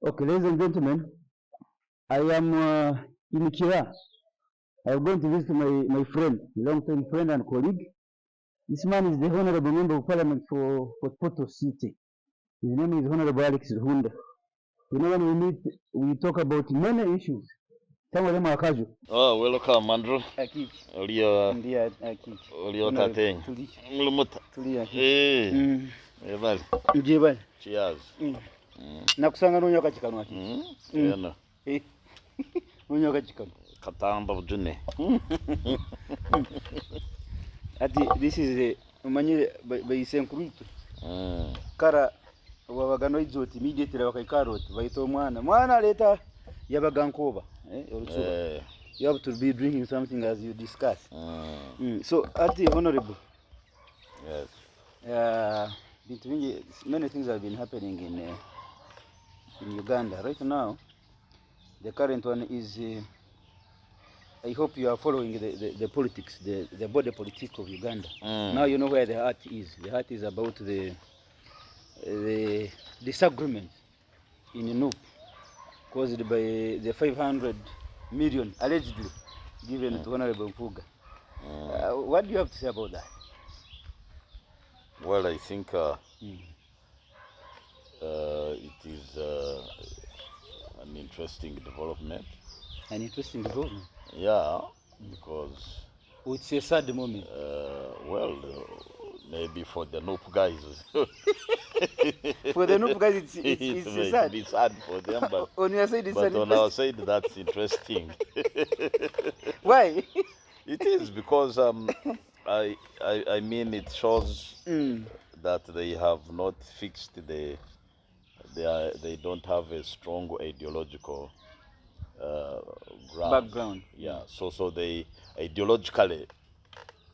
Okay, ladies and gentlemen, I am in Kira. I'm going to visit my friend, long-term friend and colleague. This man is the Honorable Member of Parliament for FortPortal City. His name is Honorable Alex Ruhunda. You know, when we meet, we talk about many issues. Some of them are casual. Oh, welcome, Andrew. Aki. Ndio Aki. tateng. Mulumuta. Tulia. Ebali. Njebali. Cheers. Nakusanga nonyoka chikano aki. Yana. Nonyoka chikano. Katamba bujune. Ati this is the manye bayisenkrutu. Kara wabagano izoti immediately wakaikaroti baito mwana leta yabagankoba you have to be drinking something as you discuss. So at the honorable, yes, many things have been happening in Uganda right now. The current one is I hope you are following the politics, the body politic of Uganda. Now you know where the heart is. The heart is about the disagreement in Nup caused by the 500 million allegedly given to Honorable Mpuuga. What do you have to say about that? Well, I think it is an interesting development. An interesting development? Yeah, because it's a sad moment. Well, maybe for the Noop guys. For the Noop guys, it's sad. It's sad for them, but on your side, it's on our side, that's interesting. Why? It is because I mean it shows that they have not fixed they don't have a strong ideological background. Yeah, so they ideologically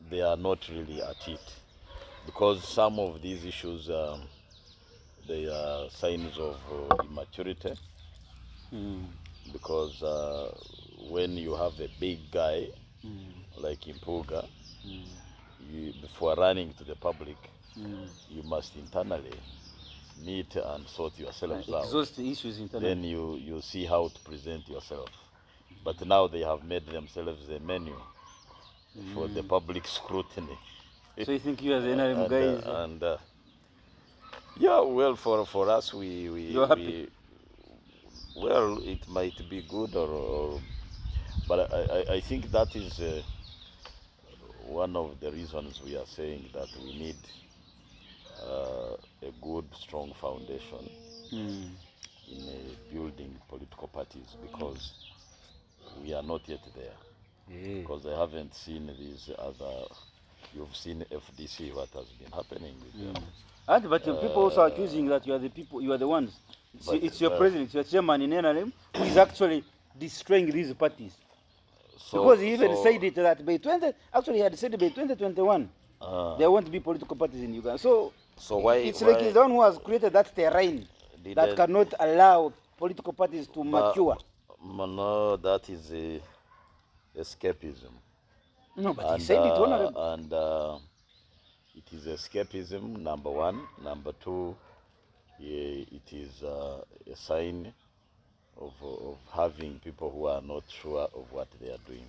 they are not really at it, because some of these issues they are signs of immaturity. Because when you have a big guy like Mpuuga, before running to the public, you must internally meet and sort yourselves out. Exhaust the issues internally. Then you see how to present yourself. But now they have made themselves a menu for the public scrutiny. So you think you as an NRM guys? Yeah, well, for us, you're happy? Well, it might be good but I think that is one of the reasons we are saying that we need a good, strong foundation in building political parties, because we are not yet there. Because I haven't seen these other. You've seen FDC, what has been happening with them. But people also are accusing that you are the people, you are the ones. It's your president, it's your chairman in NRM who is actually destroying these parties. Because he even said it that by he had said by 2021 there won't be political parties in Uganda. So why it's like he's the one who has created that terrain that cannot allow political parties to mature. No, that is escapism. No, but he said it, honorable. And it is escapism, number one. Number two, it is a sign of having people who are not sure of what they are doing.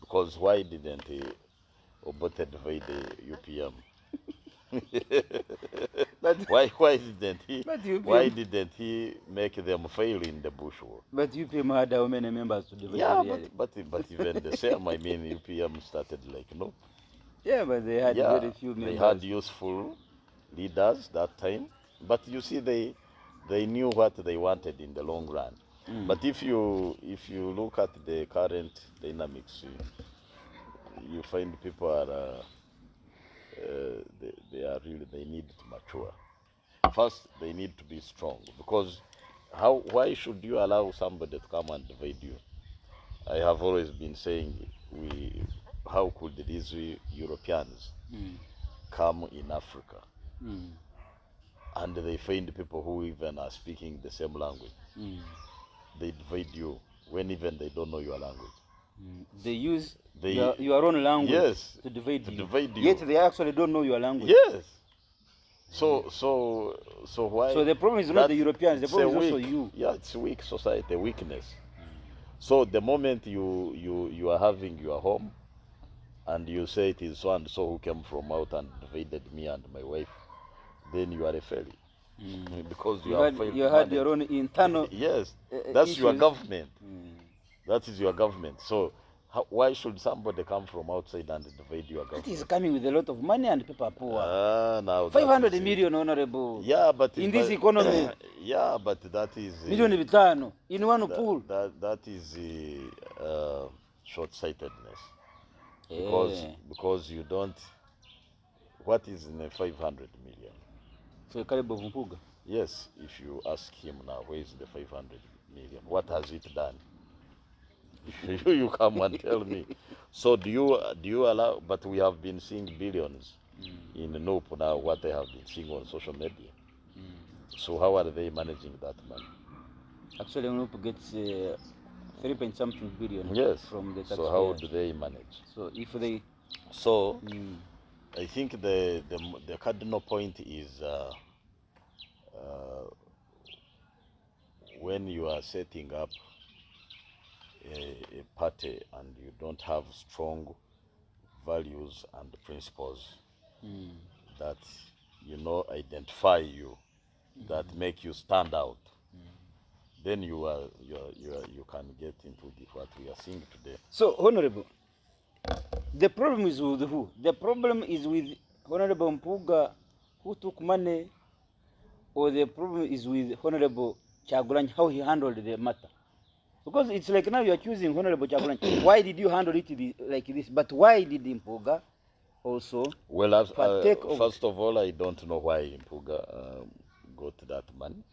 Because why didn't Obote divide the UPM? Why didn't he make them fail in the bush war? But UPM had how many members to divide? Yeah, but even the same, I mean, UPM started like, no. Yeah, but they had very few members. They had useful leaders that time. But you see, they knew what they wanted in the long run. But if you look at the current dynamics, you find people are they need to mature. First, they need to be strong, because why should you allow somebody to come and divide you? I have always been saying, how could these Europeans come in Africa and they find people who even are speaking the same language? They divide you when even they don't know your language. They use your own language to divide you. Divide you. Yet they actually don't know your language. Yes. So why? So the problem is not the Europeans. The problem is also you. Yeah, it's weak society, weakness. So the moment you are having your home, and you say it is so and so who came from out and invaded me and my wife, then you are a failure. Because you have failed. You had your own internal. Yes, that's issues. your government. That is your government. So why should somebody come from outside and invade your government? It is coming with a lot of money and people are poor. Now 500 million, honorable. Yeah, but in this economy. Yeah, but that is million vitano in one pool. That is short-sightedness. Because you don't. What is in a 500 million? So Karibu Mpuuga. Yes, if you ask him now, where is the 500 million? What has it done? You come and tell me. So do you allow? But we have been seeing billions in Nope now. What they have been seeing on social media. So how are they managing that money? Actually, Nope gets 3-point-something billion. Yes. From the taxpayers. So how do they manage? So if they. So I think the cardinal point is when you are setting up a party and you don't have strong values and principles that identify you, that make you stand out, then you can get into what we are seeing today. So, Honorable, the problem is with who? The problem is with Honorable Mpuuga, who took money, or the problem is with Honorable Kyagulanyi, how he handled the matter? Because it's like now you're accusing Honorable Kyagulanyi. Why did you handle it like this? But why did Mpuuga also partake of... First of all, I don't know why Mpuuga got that money.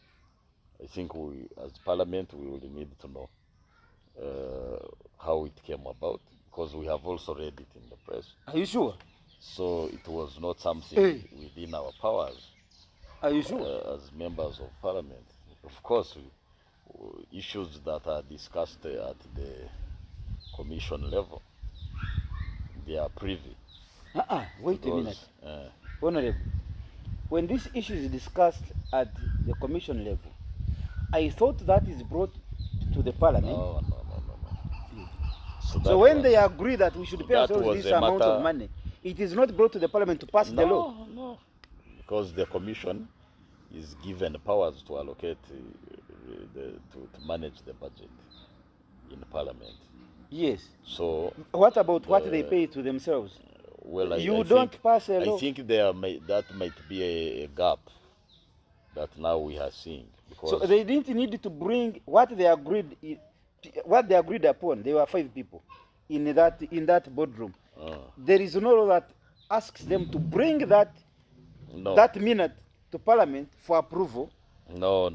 I think we, as Parliament, we will need to know how it came about, because we have also read it in the press. Are you sure? So it was not something within our powers. Are you sure? As members of Parliament. Of course, issues that are discussed at the commission level, they are privy. Wait a minute. Honorable, when this issue is discussed at the commission level, I thought that is brought to the Parliament. No. So when they agree that we should pay ourselves this amount of money, it is not brought to the Parliament to pass the law? No. Because the commission is given powers to allocate, to manage the budget in Parliament. Yes. So what about what they pay to themselves? Well, I don't pass a law. I think that might be a gap that now we are seeing. Because so they didn't need to bring what they agreed upon. There were 5 people in that boardroom. There is no law that asks them to bring that minute to Parliament for approval. No.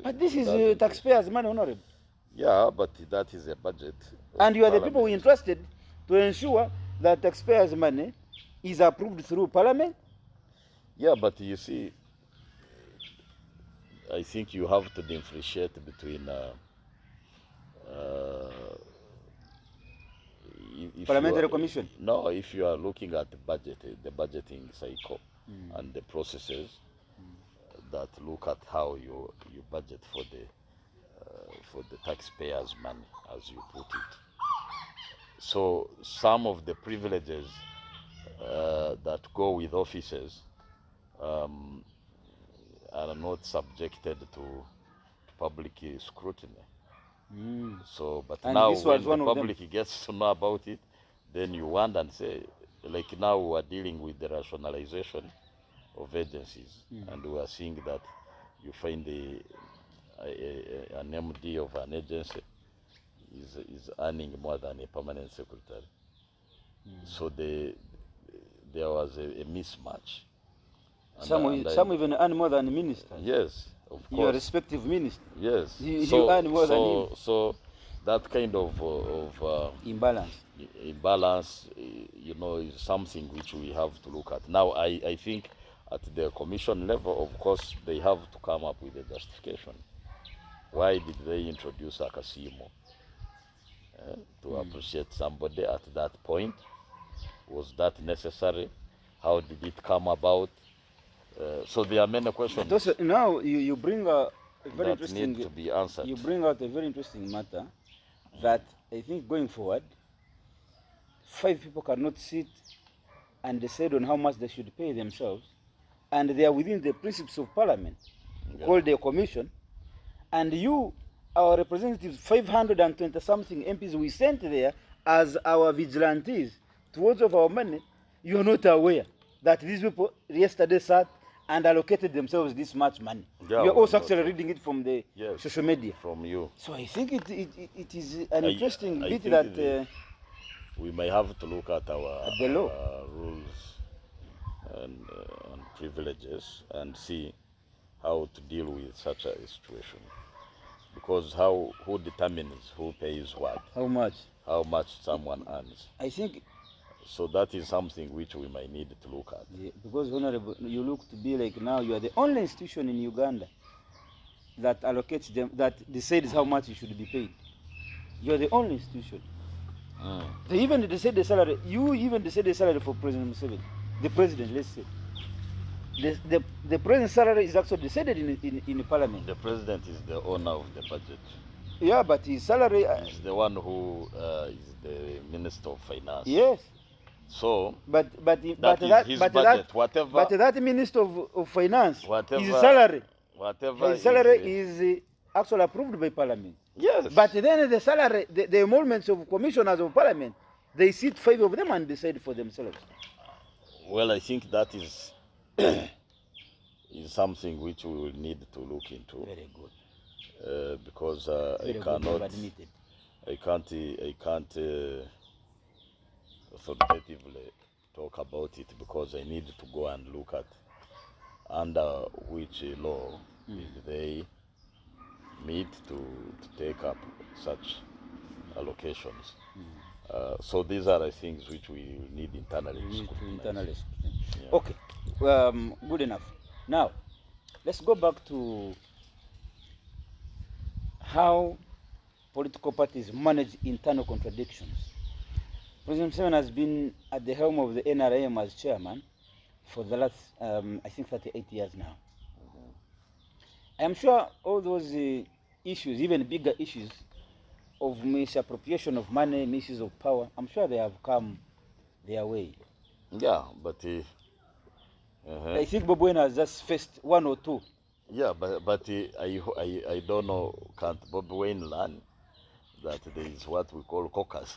But this is taxpayers' money, Honorable. Yeah, but that is a budget. And you are the people entrusted to ensure that taxpayers' money is approved through Parliament. Yeah, but you see, I think you have to differentiate between Parliamentary Commission. No, if you are looking at the budgeting cycle and the processes that look at how you budget for the taxpayers' money, as you put it. So some of the privileges that go with offices are not subjected to public scrutiny. So, but and now when the public gets to know about it, then you wonder and say, like now we are dealing with the rationalization of agencies, and we are seeing that you find an MD of an agency is earning more than a permanent secretary. So there was a mismatch. And some even earn more than a minister. Yes, of course. Your respective minister. Yes. You earn more than him. So that kind of imbalance, is something which we have to look at. Now, I think at the commission level, of course, they have to come up with a justification. Why did they introduce Akasimo? To appreciate somebody at that point? Was that necessary? How did it come about? So there are many questions also, now you bring a very that interesting. need to be answered. You bring out a very interesting matter that I think going forward, 5 people cannot sit and decide on how much they should pay themselves, and they are within the principles of parliament, called a commission, and you, our representatives, 520 something MPs we sent there as our vigilantes towards of our money, you are not aware that these people yesterday sat and allocated themselves this much money. Yeah, you are also not- actually reading it from the Yes, social media. from you. So I think it is an interesting I bit think that we may have to look at our, the law. our rules and privileges and see how to deal with such a situation. Because who determines who pays what, how much someone earns. I think. So that is something which we might need to look at. Yeah, because Honorable, you look to be like now you are the only institution in Uganda that allocates them, that decides how much you should be paid. You are the only institution. They even decide the salary. You even decide the salary for President Museveni, the president. Let's say the president's salary is actually decided in Parliament. The president is the owner of the budget. Yeah, but his salary. He's the one who is the Minister of Finance. Yes. So, but that is his budget. But that Minister of Finance, Whatever- his salary, whatever his salary is actually approved by Parliament. yes. But then the salary, the emoluments of commissioners of Parliament, they sit 5 of them and decide for themselves. Well, I think that is is something which we will need to look into. Very good. Because Very I good, cannot, you've admitted. I can't authoritatively talk about it because I need to go and look at under which law did they meet to take up such allocations. So these are the things which we need internally to scrutinize. Yeah. Okay, good enough. Now, let's go back to how political parties manage internal contradictions. President Museveni has been at the helm of the NRM as chairman for the last, I think, 38 years now. I'm sure all those issues, even bigger issues of misappropriation of money, misuse of power, I'm sure they have come their way. Yeah, but I think Bob Wine has just faced 1 or 2. yeah, but I don't know. Can't Bob Wine learn that there is what we call caucus?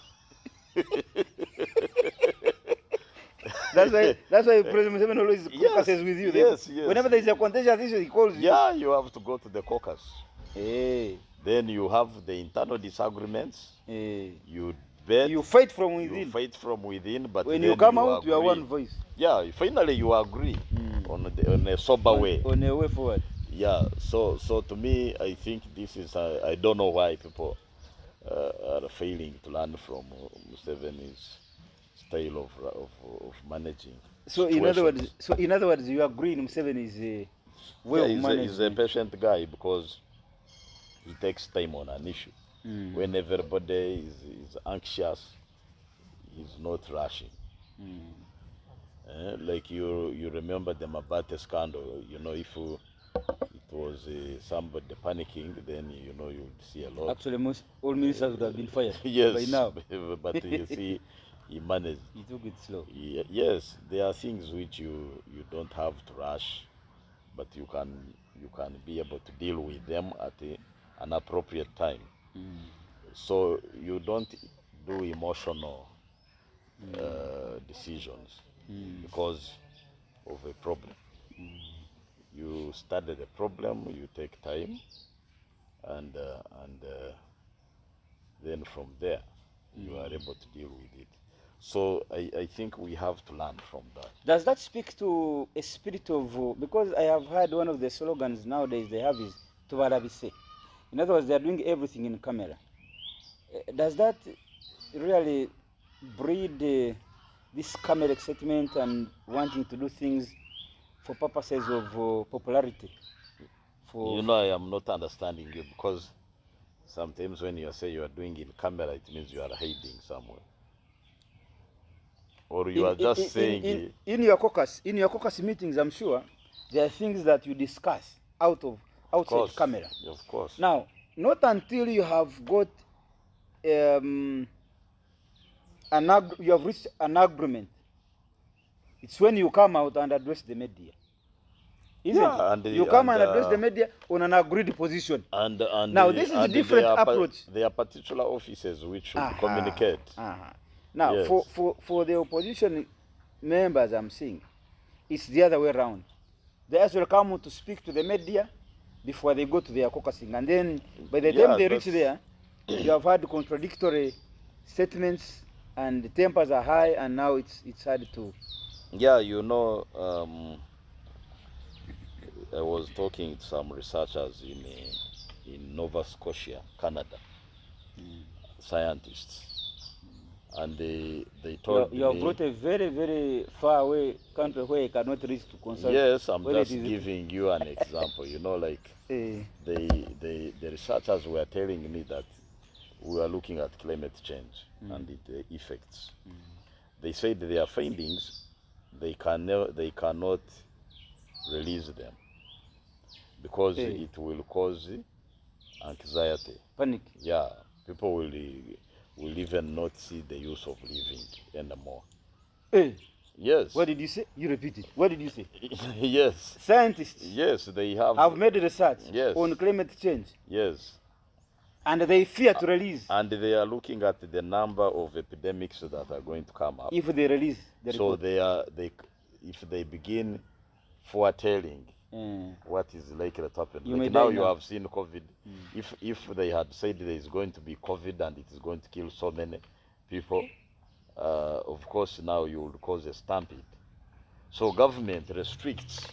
That's why President Museveni always caucuses with you. Yes. Whenever there is a contentious issue, he calls you. Yeah, you have to go to the caucus. Hey. Then you have the internal disagreements. Hey. You bet. You fight from within. You fight from within, but when then you come out, agree. you are one voice. Yeah, finally you agree on a sober way. On a way forward. Yeah. So to me, I think this is. I don't know why people are failing to learn from Museveni's style of managing. So in other words, you agree Museveni is a he's a patient guy because he takes time on an issue. When everybody is anxious, he's not rushing. Like you remember the Mabate scandal. You know, if it was somebody panicking, then you would see a lot. Actually, all ministers would have been fired. Yes, by now. But you see, he managed. He took it slow. Yes, there are things which you don't have to rush, but you can be able to deal with them at an appropriate time. So you don't do emotional decisions because of a problem. You study the problem, you take time, and then from there you are able to deal with it. So I think we have to learn from that. Does that speak to a spirit of, because I have heard one of the slogans nowadays they have is Tubarabise. In other words, they are doing everything in camera. Does that really breed this camera excitement and wanting to do things for purposes of popularity? I am not understanding you because sometimes when you say you are doing in camera, it means you are hiding somewhere. Or you are just saying in your caucus meetings, I'm sure there are things that you discuss outside camera. Of course. Now, not until you have got you have reached an agreement, it's when you come out and address the media. Isn't it? And you come and address the media on an agreed position. And now this is a different approach. There are particular officers which should communicate. Now, yes. for the opposition members, I'm saying, it's the other way around. They actually come to speak to the media before they go to their caucusing, and then by the time they reach there, you have had contradictory statements, and the tempers are high, and now it's hard to. Yeah, you know, I was talking to some researchers in Nova Scotia, Canada, scientists, and they told you have brought a very, very far away country where you cannot reach to consult. Yes, I'm just giving you an example. You know, like the researchers were telling me that we are looking at climate change and the effects. They said their findings, they cannot release them because it will cause anxiety, panic. Yeah, people will even not see the use of living anymore. Yes. What did you say? You repeat it. What did you say? Yes. Scientists. Yes, they have made research on climate change. Yes. And they fear to release. And they are looking at the number of epidemics that are going to come up. If they release the report. If they begin foretelling what is likely to happen. Like now you have seen COVID. If they had said there is going to be COVID and it is going to kill so many people, of course now you will cause a stampede. So government restricts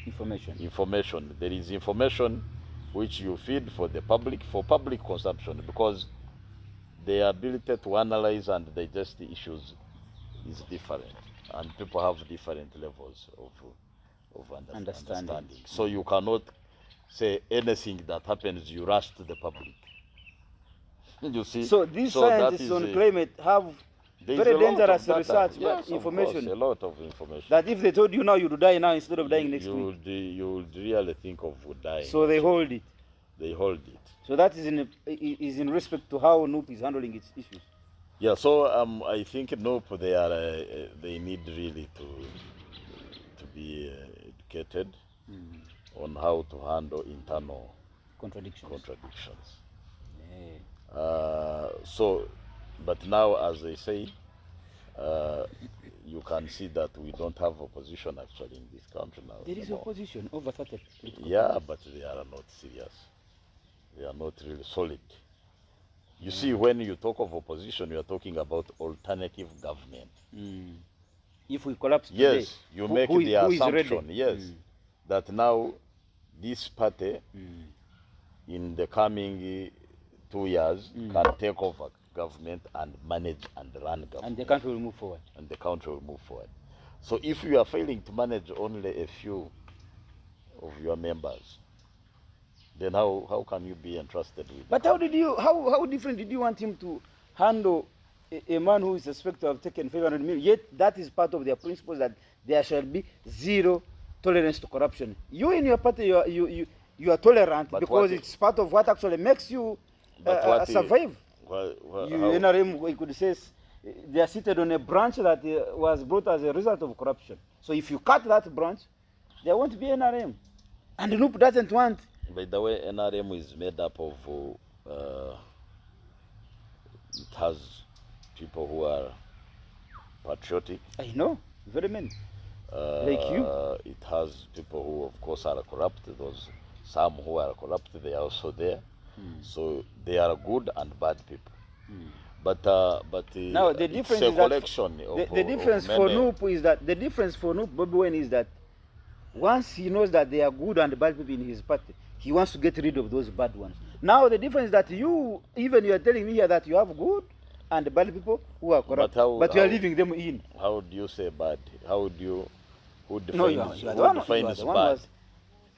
information. There is information which you feed for the public, for public consumption, because the ability to analyze and digest the issues is different, and people have different levels of understanding. So you cannot say anything that happens, you rush to the public. You see? So these scientists on climate have very dangerous research, but information. A lot of information. That if they told you now, you would die now instead of dying next week. You would really think of dying. So they hold it. They hold it. So that is in respect to how NUP is handling its issues. Yeah. So I think NUP they need really to be educated on how to handle internal contradictions. But now, as I say, you can see that we don't have opposition actually in this country now. There is opposition over 30. Yeah, but they are not serious. They are not really solid. You see, when you talk of opposition, you are talking about alternative government. If we collapse today, yes, you make the assumption, that now this party in the coming 2 years can take over government and manage and run government. And the country will move forward. So if you are failing to manage only a few of your members, then how can you be entrusted with? But how different did you want him to handle a man who is suspected to have taken 500 million? Yet that is part of their principles, that there shall be zero tolerance to corruption. You in your party, you are tolerant, but because it's part of what actually makes you survive. NRM, we could say, they are seated on a branch that was brought as a result of corruption. So if you cut that branch, there won't be NRM. And NUP doesn't want. By the way, NRM is made up of, it has people who are patriotic. I know, very many. Like you. It has people who, of course, are corrupt. Some who are corrupt, they are also there. So they are good and bad people. But now the difference is that the difference for NUP is that Bobby Wine, is that once he knows that they are good and bad people in his party, he wants to get rid of those bad ones. Now the difference is that you are telling me here that you have good and bad people who are corrupt, but you are leaving them in. How do you say bad? Who defines, no, you are the one bad?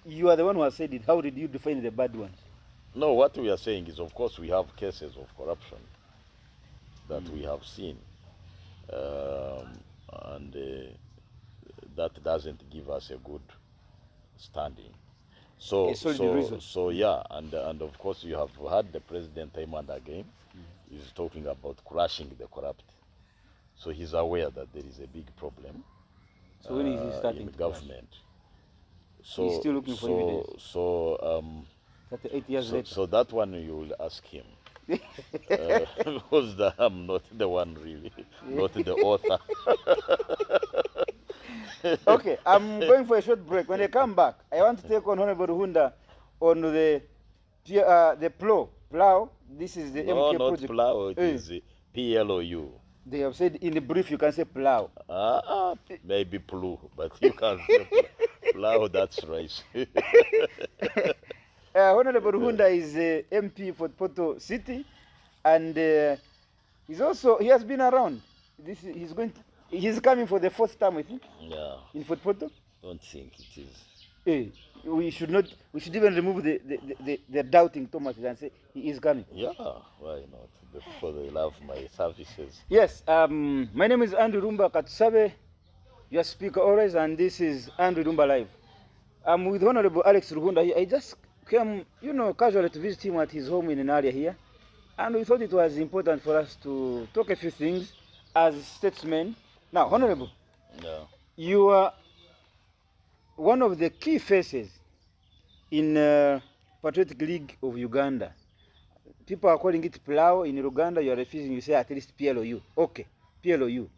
You are the one who has said it. How did you define the bad ones? No, what we are saying is, of course, we have cases of corruption that we have seen, and that doesn't give us a good standing. So, A solid reason. yeah, and of course you have had the president time and again. He's talking about crushing the corrupt. So he's aware that there is a big problem. So when is he starting in to government? So He's still looking for evidence. 38 years later. So that one you will ask him. Because I'm not the one really, not the author. Okay, I'm going for a short break. When I come back, I want to take on Honorable Ruhunda on the plow. This is the No, MK not project. plow, it is PLOU. They have said in the brief you can say plow. Maybe plu, but you can't say plow, that's right. Honorable Ruhunda is MP for Poto City, and he has been around. He's coming for the fourth time, I think. Yeah. In Fort Poto. Don't think it is. We should even remove the doubting Thomas and say he is coming. Yeah, why not? The people, they love my services. Yes, my name is Andrew Rumba Katsabe, your speaker always, and this is Andrew Rumba Live. I'm with Honorable Alex Ruhunda. I just came, casually to visit him at his home in an area here, and we thought it was important for us to talk a few things as statesmen. Now, Honorable, you are one of the key faces in Patriotic League of Uganda. People are calling it PLAO in Uganda. You are refusing. You say at least PLOU. Okay, PLOU,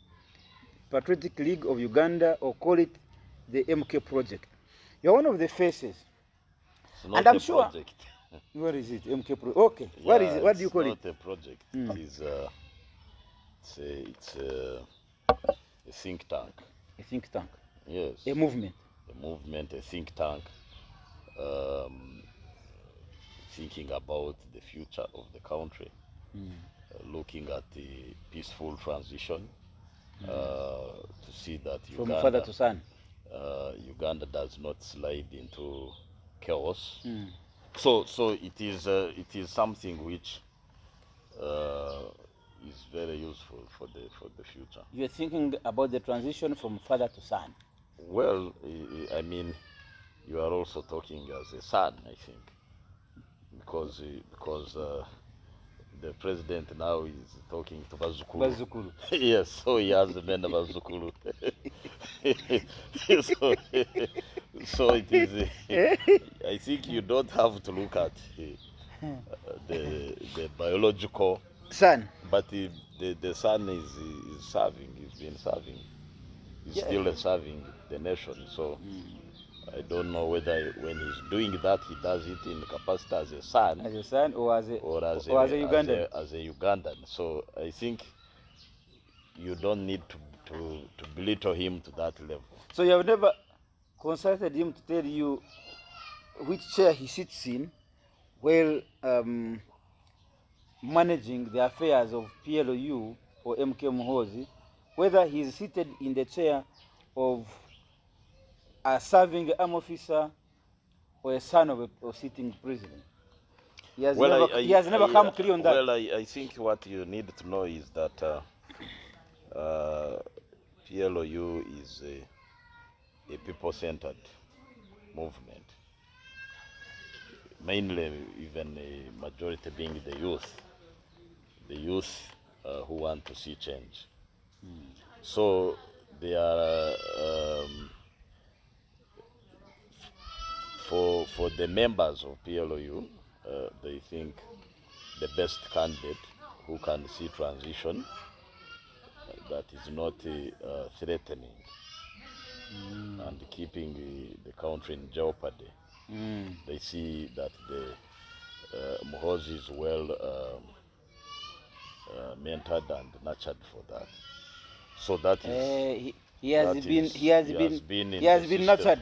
Patriotic League of Uganda, or call it the MK project. You are one of the faces. It's not and I'm a sure. Project. What is it? MK project. Okay. Yeah, What is it? What do you call it? It's not a project. It is it's a think tank. A think tank. Yes. A movement. A movement, a think tank, thinking about the future of the country, looking at the peaceful transition, to see that From father to son. Uganda does not slide into chaos. So it is something which is very useful for the future. You're thinking about the transition from father to son. Well, I mean, you are also talking as a son, I think, because the president now is talking to Bazukulu. Bazukulu. Yes, so he has the men of Bazukulu. so it is. I think you don't have to look at the biological son, but the son is serving. He's been serving. He's still serving the nation. So I don't know whether when he's doing that, he does it in capacity as a son, or as a Ugandan. As a Ugandan. So I think you don't need to belittle him to that level. So you have never consulted him to tell you which chair he sits in while managing the affairs of PLOU or MK Muhoozi, whether he is seated in the chair of a serving arm officer or a son of a sitting president. He has never come clear on that. Well, I think what you need to know is that PLOU is a people-centered movement, mainly even a majority being the youth who want to see change. So they are for the members of PLOU, they think the best candidate who can see transition that is not threatening and keeping the country in jeopardy. They see that the Muhoozi is well mentored and nurtured for that. So that is he has been nurtured.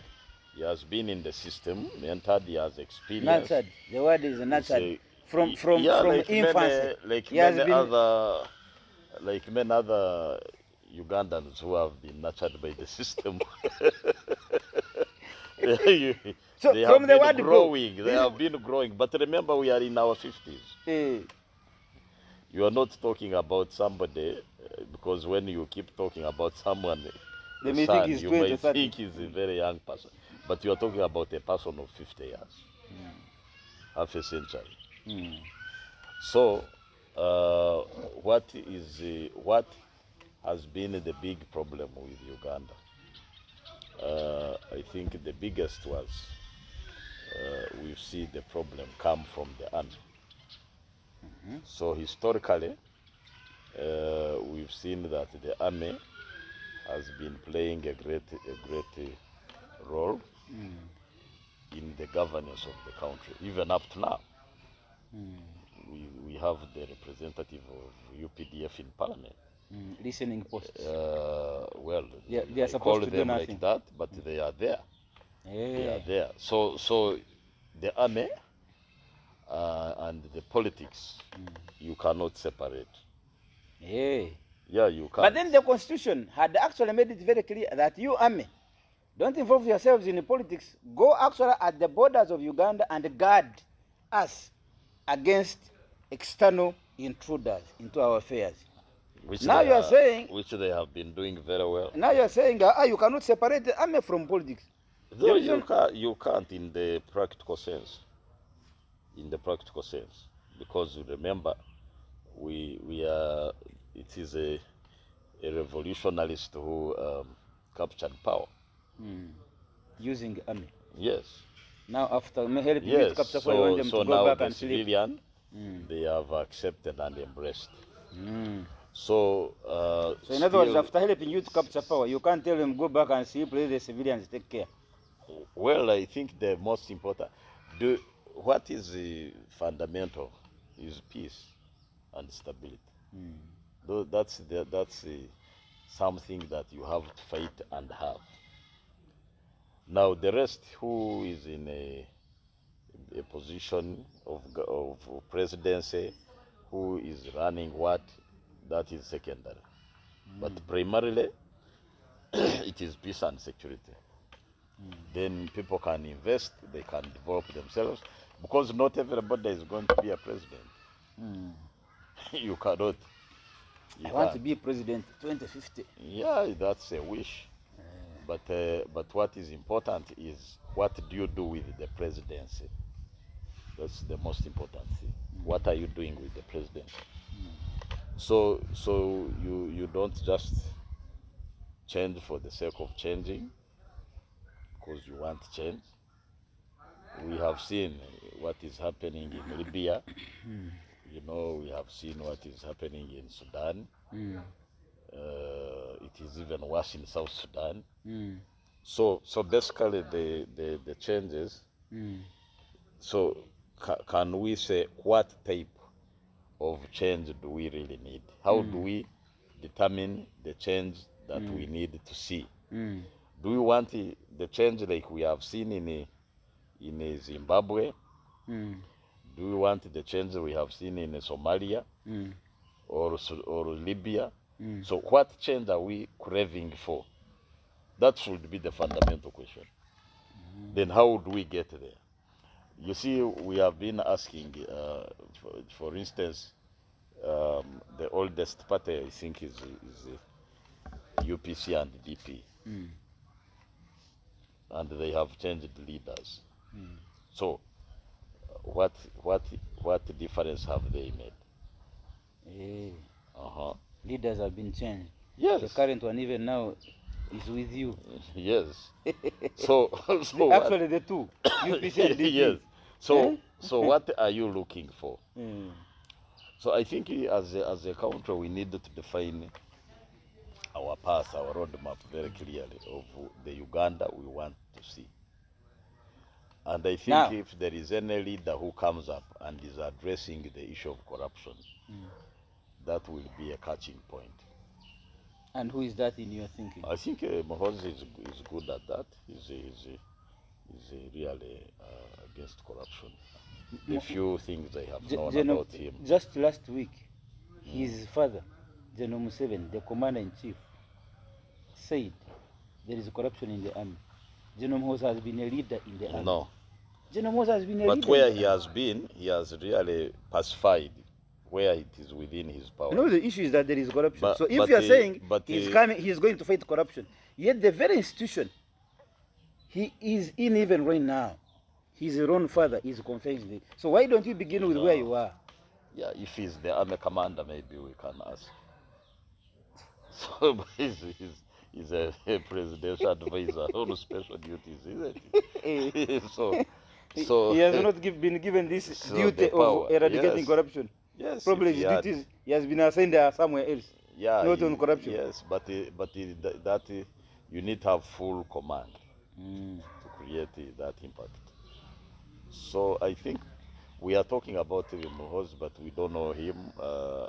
He has been in the system, mentored, he has experience. Nurtured. The word is nurtured. From like infancy. Like many other Ugandans who have been nurtured by the system. They have been growing. They have been growing. But remember, we are in our 50s. You are not talking about somebody, because when you keep talking about someone They may son, think he's you 20 may or 30. think he's a very young person, but you are talking about a person of 50 years, half a century. So, what has been the big problem with Uganda? I think the biggest was we see the problem come from the army. So historically, we've seen that the army has been playing a great role in the governance of the country, even up to now. We have the representative of UPDF in parliament. Listening posts. Well, they are they supposed call to do them nothing. like that, but they are there. They Yeah. are there. So the army and the politics, you cannot separate. Yeah. Yeah, you can't. But then the constitution had actually made it very clear that you, army, don't involve yourselves in the politics. Go actually at the borders of Uganda and guard us against external intruders into our affairs. which Now they you are saying, which they have been doing very well. now you are saying, you cannot separate the army from politics. Though you can't in the practical sense. In the practical sense, because remember, we are. It is a revolutionalist who captured power. Using army. Yes. Now after helping you to Yes. capture power, you want them So to go now back the and sleep. civilian, they have accepted and embraced. So in other words, after helping you to capture power, you can't tell them go back and sleep, let the civilians take care. Well, I think the most important, what is the fundamental is peace and stability. Though that's something that you have to fight and have. Now the rest, who is in a position of presidency, who is running what, that is secondary. But primarily, it is peace and security. Then people can invest, they can develop themselves, because not everybody is going to be a president. You cannot. I want to be president 2050. Yeah, that's a wish. But what is important is, what do you do with the presidency? That's the most important thing. What are you doing with the presidency? So you don't just change for the sake of changing, because you want change. We have seen what is happening in Libya. You know, we have seen what is happening in Sudan. It is even worse in South Sudan. So basically the changes. So can we say what type of change do we really need? How do we determine the change that we need to see? Do we want the change like we have seen in Zimbabwe? Do we want the change we have seen in Somalia or Libya? So what change are we craving for? That should be the fundamental question. Then how do we get there? You see, we have been asking, for instance, the oldest party, I think, is UPC and DP. And they have changed leaders. So what difference have they made? Leaders have been changed. Yes. The current one even now is with you. Yes. So Actually the two, UPC and DP. yes. So what are you looking for? So I think as a country, we need to define our path, our roadmap very clearly of the Uganda we want to see. And I think Now, if there is any leader who comes up and is addressing the issue of corruption, that will be a catching point. and who is that in your thinking? I think Mohozi is good at that. He's really against corruption. The few things I have known about him. Just last week, his father, General Museveni, the commander-in-chief, said there is corruption in the army. General Muhozi has been a leader in the army. No. General Muhozi has been a leader. But where he has been, he has really pacified where it is within his power. No, the issue is that there is corruption. But- so if but you are the- saying but he's the- coming, he's going to fight corruption, Yet the very institution he is in even right now, his own father is confessing this. So why don't you begin with where you are? Yeah, if he's the army commander, maybe we can ask. So he's a presidential advisor on special duties, isn't it? So he has not been given this so duty the power, of eradicating yes. corruption. Yes, Probably if his he had, duties, he has been assigned somewhere else, yeah, not on corruption. yes, but you need to have full command to create that impact. So I think we are talking about Muhoz, but we don't know him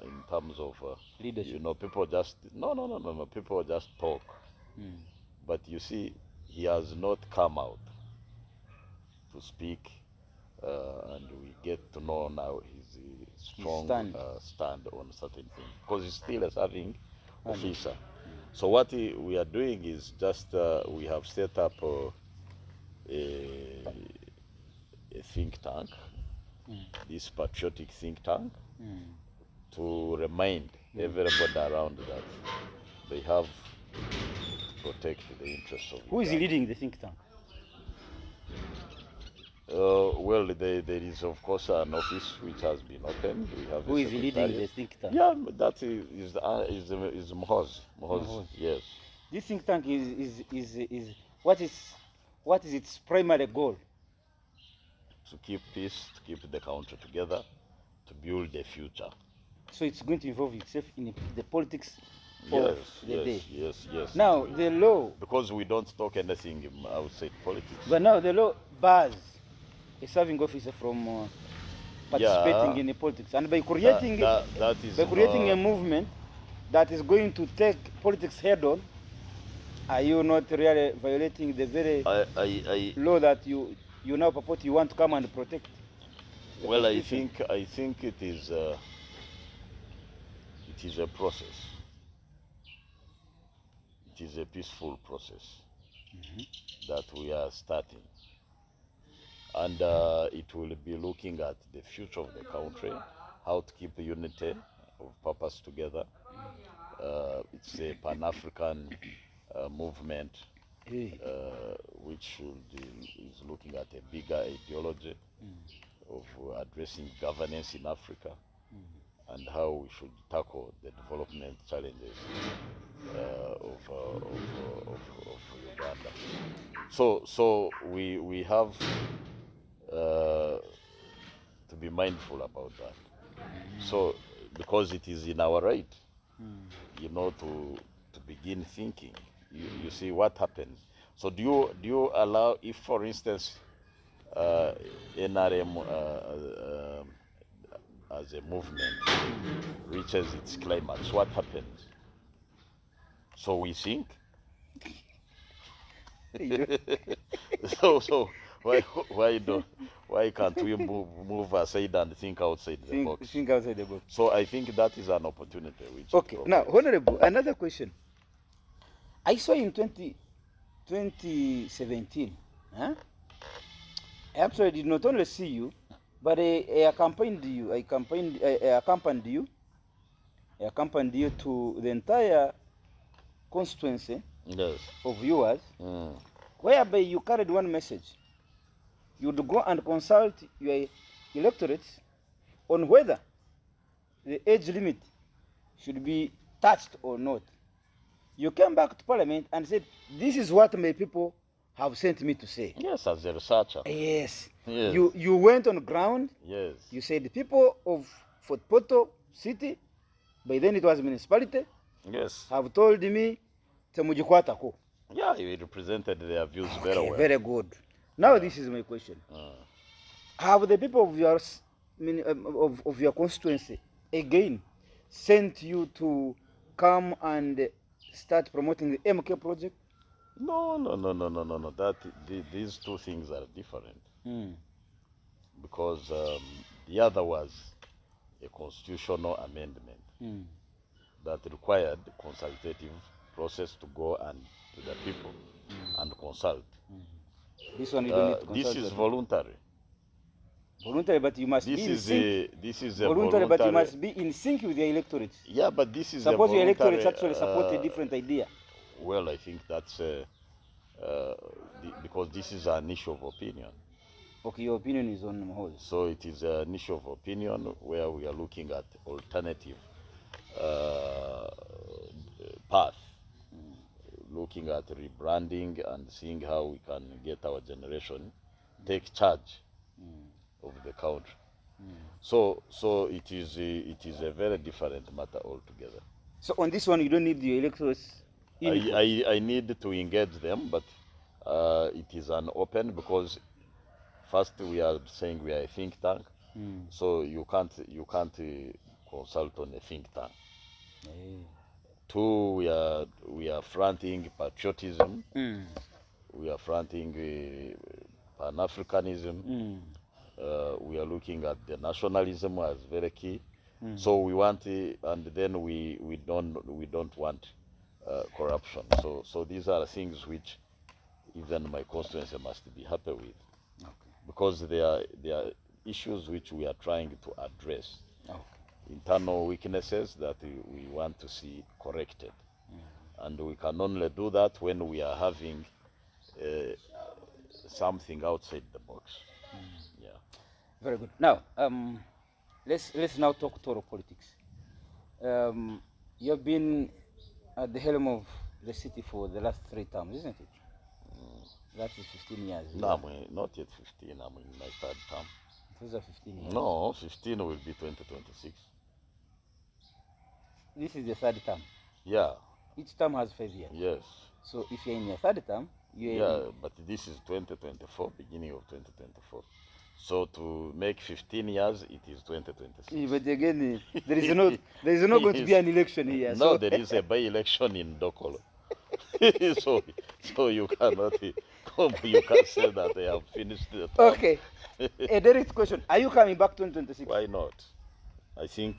in terms of Leadership. you know, people just no. People just talk, but you see, he has not come out to speak, and we get to know now his strong stand on certain things because he's still a serving officer. So what we are doing is just we have set up a think tank, this patriotic think tank, to remind everybody around that they have to protect the interests of Who is Uganda. leading the think tank? Well, there is of course an office which has been opened. We have Who a is leading secretariat. the think tank? Yeah, that is Muhoz. Muhoz. Yes. This think tank is what is its primary goal? To keep peace, to keep the country together, to build a future. So it's going to involve itself in the politics Yes, of the day. yes. Now the law, because we don't talk anything outside politics. but now the law bars a serving officer from participating in the politics, and by creating that is by creating a movement that is going to take politics head on, are you not really violating the very law that you now purport you want to come and protect? Well, I think it is a process. It is a peaceful process that we are starting, and it will be looking at the future of the country, how to keep unity of purpose together. It's a Pan-African movement which is looking at a bigger ideology of addressing governance in Africa and how we should tackle the development challenges of Uganda. So we have to be mindful about that. So because it is in our right, you know, to begin thinking. You see what happens. So do you allow, if for instance NRM as a movement reaches its climax, what happens? So we sink. so why can't we move aside and think outside the box? Think outside the box. So I think that is an opportunity. Which okay. Now, Honorable, another question. I saw in 2017, huh? I actually did not only see you, but I accompanied you. I accompanied you to the entire constituency of yours, whereby you carried one message. You would go and consult your electorates on whether the age limit should be touched or not. You came back to Parliament and said, this is what my people have sent me to say. Yes, as a researcher. Yes. Yes. You went on ground. Yes. You said the people of FortPortal City, by then it was municipality, yes, have told me temujikwatako. Yeah, you represented their views very well. Very good. Now this is my question. Have the people of your of your constituency again sent you to come and start promoting the MK project? No. These two things are different. Because the other was a constitutional amendment that required consultative process to go and to the people and consult. This one you don't need to consult. This is voluntary. Voluntary, but you must be in sync. This is a voluntary, but you must be in sync with your electorate. Yeah, but this is suppose a your voluntary, electorate actually support a different idea. Well, I think that's because this is an issue of opinion. Okay, your opinion is on hold. So it is an issue of opinion where we are looking at alternative uh, path, looking at rebranding and seeing how we can get our generation take charge of the country. So it is a very different matter altogether. So on this one, you don't need the electors. I need to engage them, but it is an open because first we are saying we are a think tank, so you can't consult on a think tank. Two, we are fronting patriotism. We are fronting Pan-Africanism. We are looking at the nationalism as very key. So we want, and then we don't want corruption. So these are things which even my constituency must be happy with, because they are issues which we are trying to address. Internal weaknesses that we want to see corrected, and we can only do that when we are having something outside the box. Yeah. Very good. Now, let's now talk Toro politics. You've been at the helm of the city for the last 3 terms, isn't it? That is 15 years. No, I'm not yet 15. I'm in my 3rd term. Those are 15 years. No, 15 will be 2026. This is the 3rd term. Yeah. Each term has 5 years. Yes. So if you're in your 3rd term, but this is 2024, beginning of 2024. So to make 15 years, it is 2026. But again, there is not going to be an election here. No, there is a by-election in Dokolo. so you cannot you can say that they have finished the term. Okay. A direct question: are you coming back 2026? Why not? I think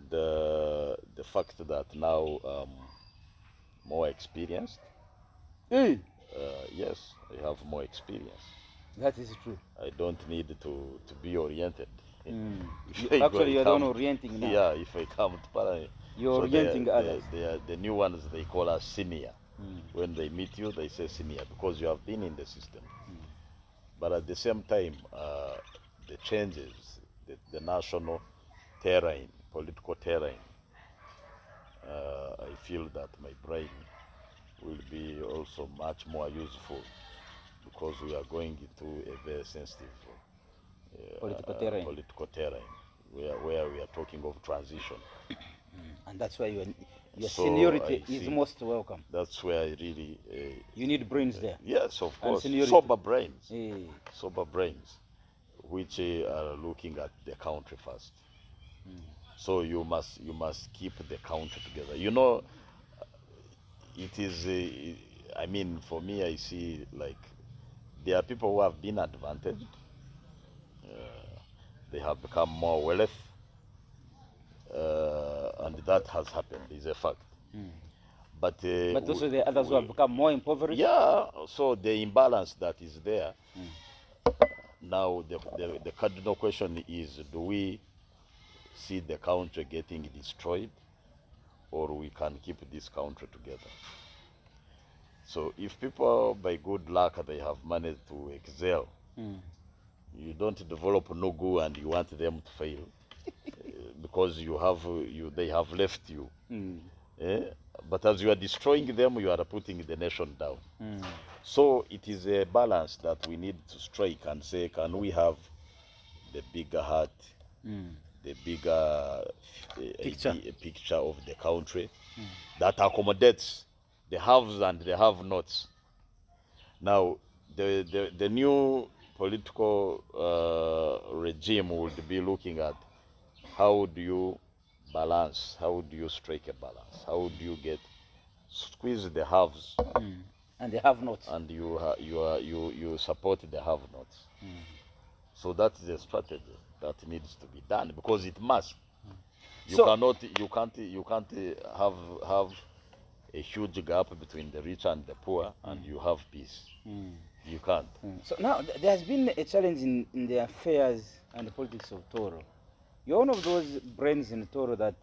the fact that now more experienced. Yes, I have more experience. That is true. I don't need to be oriented. Actually, you're the one orienting now. Yeah, if I come to Para, you're orienting others. The new ones, they call us senior. When they meet you, they say senior because you have been in the system. But at the same time, the changes, the national terrain, political terrain, I feel that my brain will be also much more useful, because we are going into a very sensitive political terrain where we are talking of transition. And that's why your seniority is most welcome. That's where I really... you need brains there. Yes, of course. Sober brains. Sober brains, which are looking at the country first. So you must keep the country together. You know, it is... I mean, for me, I see like there are people who have been advantaged. They have become more wealthy. And that has happened, is a fact. But also the others who have become more impoverished? Yeah, so the imbalance that is there. Now the cardinal question is, do we see the country getting destroyed, or we can keep this country together? So if people, by good luck, they have managed to excel, you don't develop Nugu and you want them to fail because they have left you. But as you are destroying them, you are putting the nation down. So it is a balance that we need to strike and say, can we have the bigger heart, the bigger picture of the country that accommodates the haves and the have-nots. Now, the new political regime would be looking at how do you balance, how do you strike a balance, how do you squeeze the haves and the have-nots, and you support the have-nots. So that is a strategy that needs to be done, because it must. You can't have a huge gap between the rich and the poor and you have peace. You can't. So now there has been a challenge in the affairs and the politics of Toro. You're one of those brains in Toro that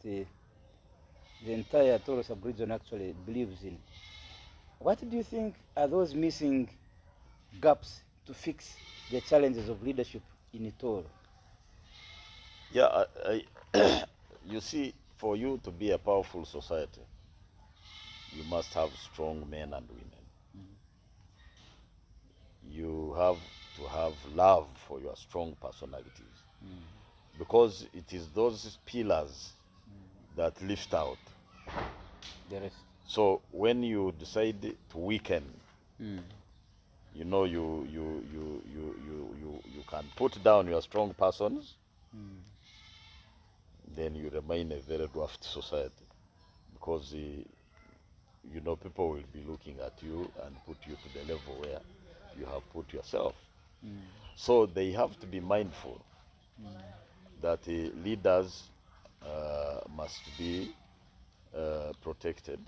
the entire Toro sub-region actually believes in. What do you think are those missing gaps to fix the challenges of leadership in Toro? Yeah, you see, for you to be a powerful society, you must have strong men and women. You have to have love for your strong personalities, because it is those pillars that lift out. The rest. So when you decide to weaken, you know, you can put down your strong persons, then you remain a very dwarfed society, because you know, people will be looking at you and put you to the level where you have put yourself. So they have to be mindful that leaders must be protected,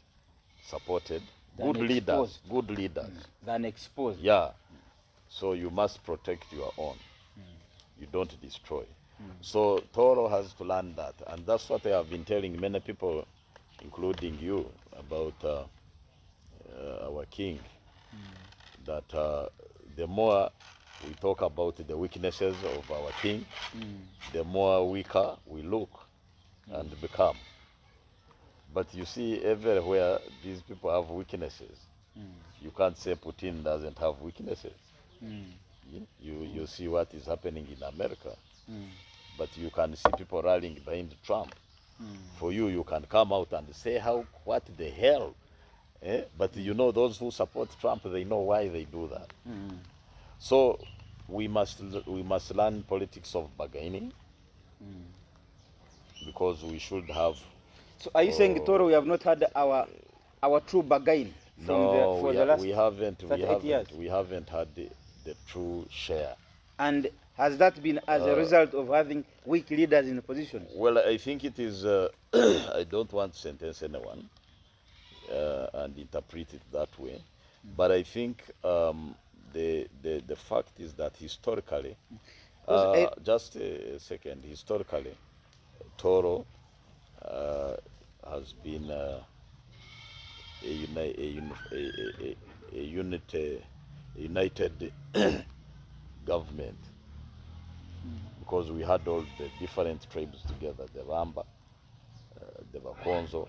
supported. Good leaders, good leaders. Than exposed. Yeah. So you must protect your own. You don't destroy. So Toro has to learn that, and that's what I have been telling many people, including you, about our king. That the more we talk about the weaknesses of our king, the more weaker we look and become. But you see, everywhere these people have weaknesses. You can't say Putin doesn't have weaknesses. You see what is happening in America. But you can see people rallying behind Trump. For you, you can come out and say, what the hell? But you know, those who support Trump, they know why they do that. So we must learn politics of bargaining, because we should have. So are you saying, Toro, we have not had our true bargain from the last we haven't 38 years? We haven't had the true share. And has that been as a result of having weak leaders in the position? Well, I think it is. I don't want to sentence anyone and interpret it that way, but I think the fact is that historically, just a second, historically, Toro has been united government, because we had all the different tribes together: the Ramba, the Bakonzo,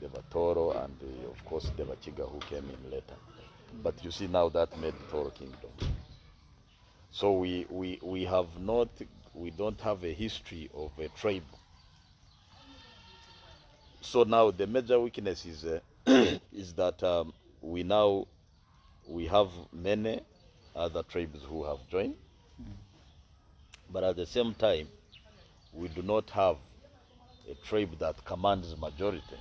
the Batoro, and of course the Bachiga, who came in later. But you see, now that made Toro kingdom. So we don't have a history of a tribe. So now the major weakness is is that we have many other tribes who have joined, but at the same time we do not have a tribe that commands majority.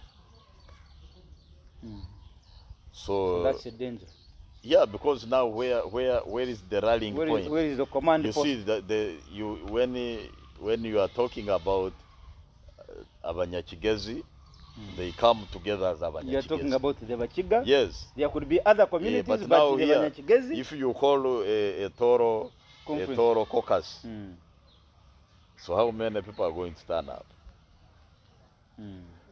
So that's a danger. Yeah, because now where is the rallying point? Where is the command post? You see that when you are talking about Abanyachigezi, they come together as Abanyachigezi. You are talking about the Bachiga? Yes. There could be other communities, but now the Abanyachigezi, if you call a Toro caucus, so how many people are going to stand up?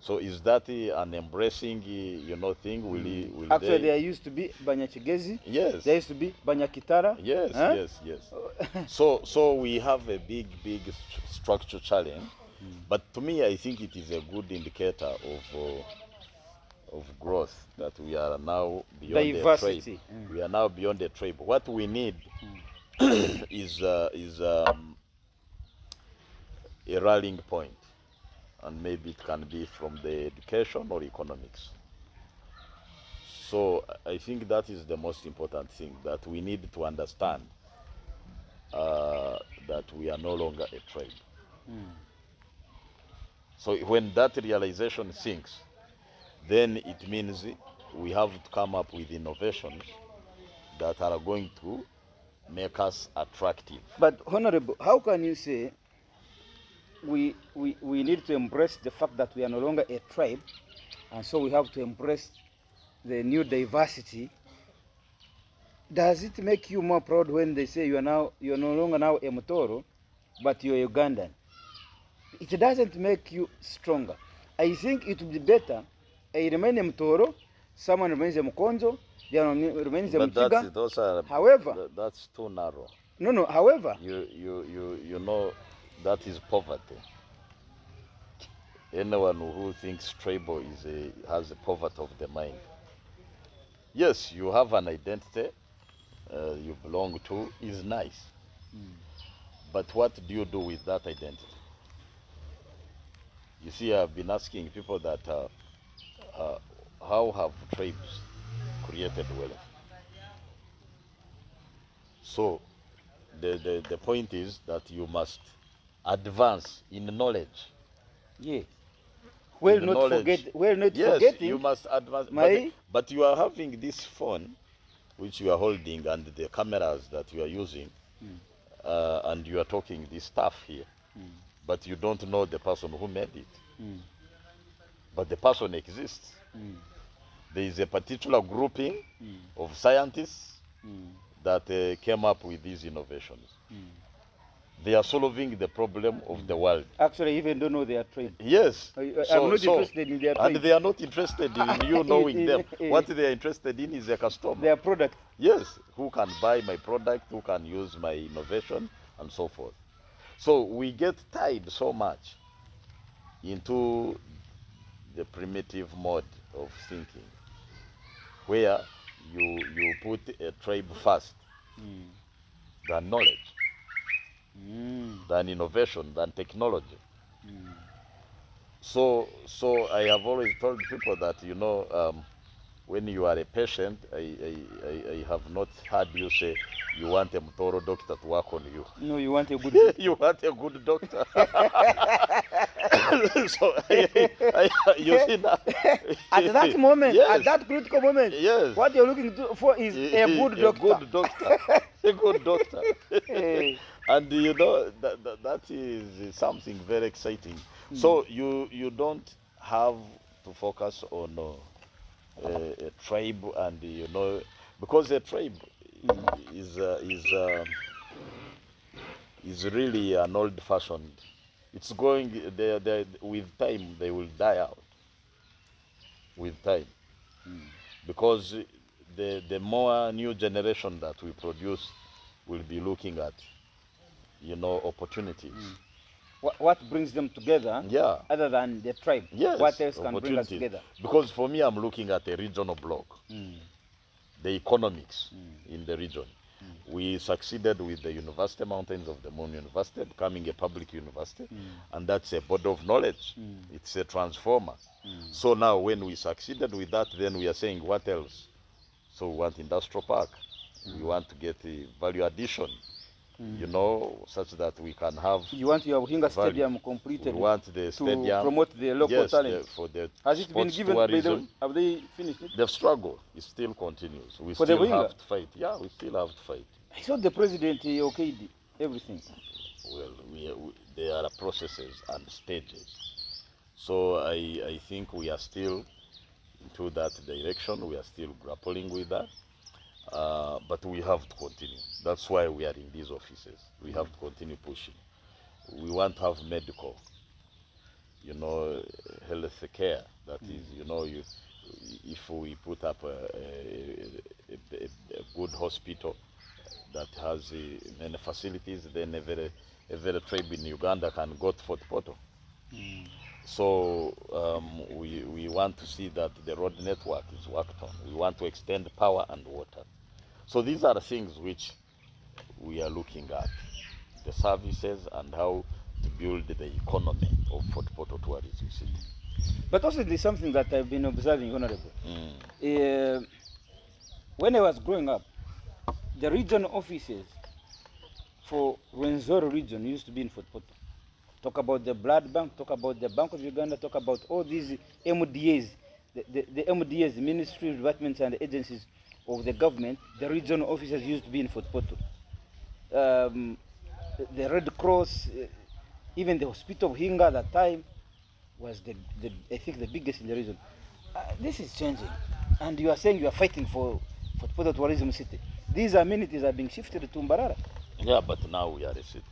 So is that an embracing, thing? Will actually there used to be Banyachigezi. Yes. There used to be Banyakitara. Yes, huh? yes. So we have a big structural challenge. But to me, I think it is a good indicator of growth, that we are now beyond diversity. The tribe. We are now beyond the tribe. What we need is a rallying point. And maybe it can be from the education or economics. So I think that is the most important thing, that we need to understand that we are no longer a tribe. So when that realization sinks, then it means we have to come up with innovations that are going to make us attractive. But Honorable, how can you say we need to embrace the fact that we are no longer a tribe, and so we have to embrace the new diversity? Does it make you more proud when they say you're no longer now a Mutoro, but you're Ugandan? It doesn't make you stronger. I think it would be better I remain in Mtoro, someone remains in Mkonzo, the other remains in Mpuuga. However, that's too narrow. No. However, you know, that is poverty. Anyone who thinks tribal has a poverty of the mind. Yes, you have an identity you belong to is nice, but what do you do with that identity? You see, I've been asking people that how have tribes created wealth? So the point is that you must advance in knowledge. Yeah. We're not yes, forgetting. You must advance. But you are having this phone, which you are holding, and the cameras that you are using, and you are talking this stuff here. But you don't know the person who made it. But the person exists. There is a particular grouping of scientists that came up with these innovations. They are solving the problem of the world. Actually, even don't know their trade. Yes. I'm not interested in their trade. And they are not interested in you knowing them. What they are interested in is their customer. Their product. Yes. Who can buy my product, who can use my innovation, and so forth. So we get tied so much into the primitive mode of thinking, where you put a tribe first than knowledge, than innovation, than technology. So I have always told people that, you know, when you are a patient, I have not heard you say you want a Mtoro doctor to work on you. No, you want a good you want a good doctor. So you see now. At that moment, yes. at that critical moment, yes. what you're looking for is a good doctor. A good doctor. A good doctor. Hey. And you know, that is something very exciting. So you don't have to focus on a tribe, and you know, because a tribe is really an old-fashioned. It's going with time. They will die out with time, because the more new generation that we produce will be looking at, you know, opportunities. What brings them together? Yeah. Other than the tribe. Yes. What else can bring us together? Because for me, I'm looking at a regional block, the economics in the region. We succeeded with the University Mountains of the Moon University becoming a public university, and that's a body of knowledge. It's a transformer. So now when we succeeded with that, then we are saying, what else? So we want industrial park. We want to get the value addition, you know, such that we can have... You want your Ruhunda stadium completed. We want the stadium to promote the local talent. For the Has it been given by them? Have they finished it? The struggle is still continues. We For still have to fight. Yeah, we still have to fight. I thought the president okayed everything. Well, there are processes and stages. So I think we are still into that direction. We are still grappling with that. But we have to continue. That's why we are in these offices. We have to continue pushing. We want to have medical, you know, health care. That is, you know, if we put up a good hospital that has many facilities, then every tribe in Uganda can go to FortPortal. So we want to see that the road network is worked on. We want to extend power and water. So these are the things which we are looking at, the services and how to build the economy of FortPortal Tourism City. But also there's something that I've been observing, Honorable. When I was growing up, the region offices for Rwenzori region used to be in FortPortal. Talk about the blood bank, talk about the Bank of Uganda, talk about all these MDAs, the MDAs, ministry, departments and agencies of the government. The regional offices used to be in FortPortal. The Red Cross, even the hospital of Hinga at that time was I think the biggest in the region. This is changing, and you are saying you are fighting for FortPortal Tourism City. These amenities are being shifted to Mbarara. Yeah, but now we are a city.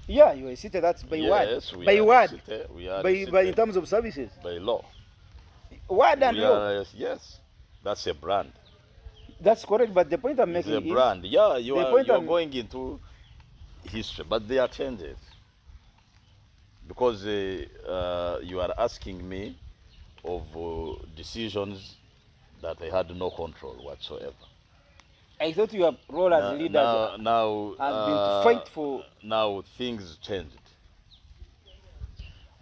Yeah, you are a city. That's by what? Yes, we By are what? a city. We are a By in city terms of services. by law. What and We law. are, yes, that's a brand. That's correct. But the point I'm It's a making is brand. Yeah, the point you're I'm. going into history, but there are changes because you are asking me of decisions that I had no control whatsoever. I thought your role as leaders has been to fight for. Now things changed,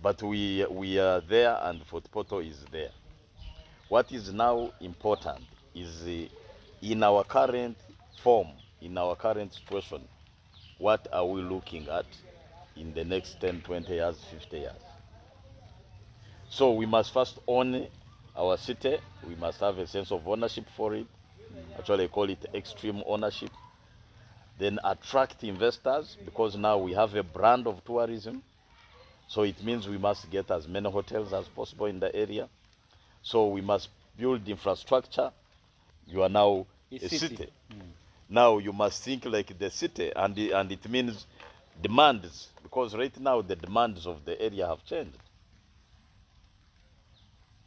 but we are there, and FortPortal is there. What is now important is in our current form, in our current situation, what are we looking at in the next 10, 20 years, 50 years? So we must first own our city. We must have a sense of ownership for it. Actually, I call it extreme ownership. Then attract investors because now we have a brand of tourism. So it means we must get as many hotels as possible in the area. So we must build infrastructure. You are now a city. Now you must think like the city, and it means demands, because right now the demands of the area have changed.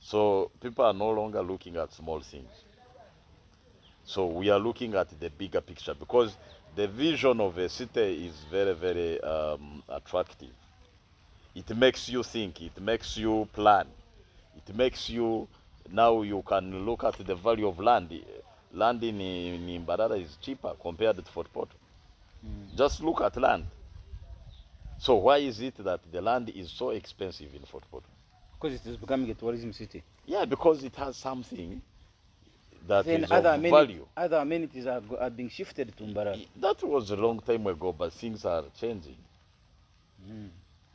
So people are no longer looking at small things. So we are looking at the bigger picture because the vision of a city is very, very attractive. It makes you think, it makes you plan, it makes you, now you can look at the value of land. Land in Mbarara is cheaper compared to FortPortal. Just look at land. So why is it that the land is so expensive in FortPortal? Because it is becoming a tourism city. Yeah, because it has something that Then is of value. other amenities are being shifted to Mbarara. That was a long time ago, but things are changing.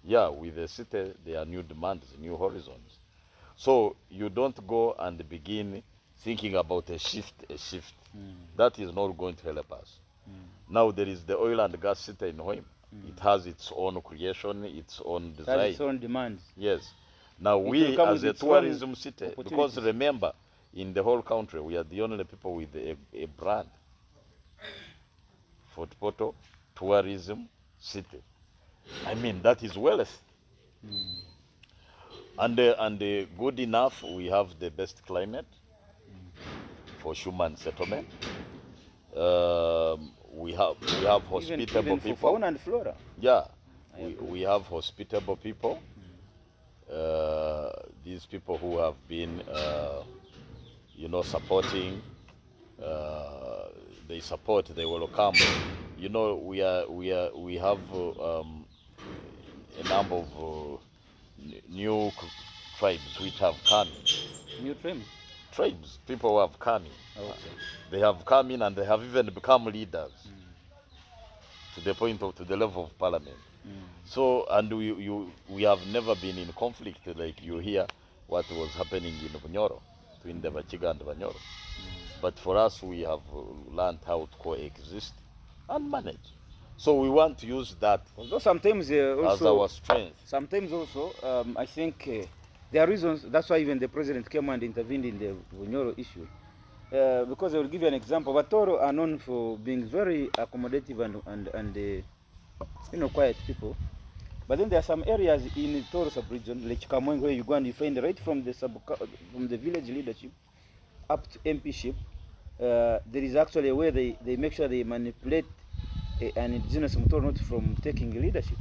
Yeah, with the city, there are new demands, new horizons. So you don't go and begin thinking about a shift. That is not going to help us. Now there is the oil and gas city in Hoim. It has its own creation, its own design. It has its own demands. Yes. Now we as a tourism city, because remember, in the whole country, we are the only people with a brand. FortPortal Tourism City. I mean, that is wealth. And good enough, we have the best climate for human settlement. We have hospitable even people. for fauna and flora. Yeah, we have hospitable people. These people who have been, supporting. They support. They will come. We have a number of new tribes which have come. New tribes. Tribes, people who have come in. Okay. They have come in and they have even become leaders to the level of parliament. So, and we have never been in conflict like you hear what was happening in Bunyoro, between the Bachiga and Banyoro. But for us, we have learned how to coexist and manage. So we want to use that Although sometimes also, as our strength. Sometimes also, I think there are reasons. That's why even the president came and intervened in the Bunyoro issue. Because I will give you an example. Batoro are known for being very accommodative and quiet people. But then there are some areas in the Toro sub-region, like Kamweng, where you go and you find right from the village leadership up to MPship, there is actually a way they make sure they manipulate an indigenous Mutoro not from taking leadership.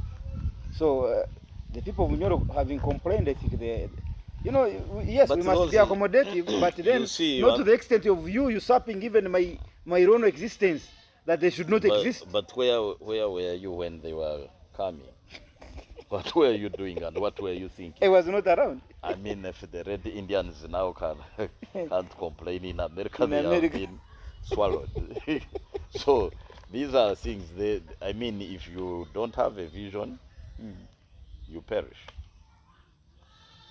So the people of Bunyoro having complained, I think yes, But we must be accommodative, but then not to the extent of you usurping even my own existence, that they should not exist. But where were you when they were coming? What were you doing and what were you thinking? I was not around. I mean, if the Red Indians now can't complain in America, they have been swallowed. So these are things. If you don't have a vision, you perish.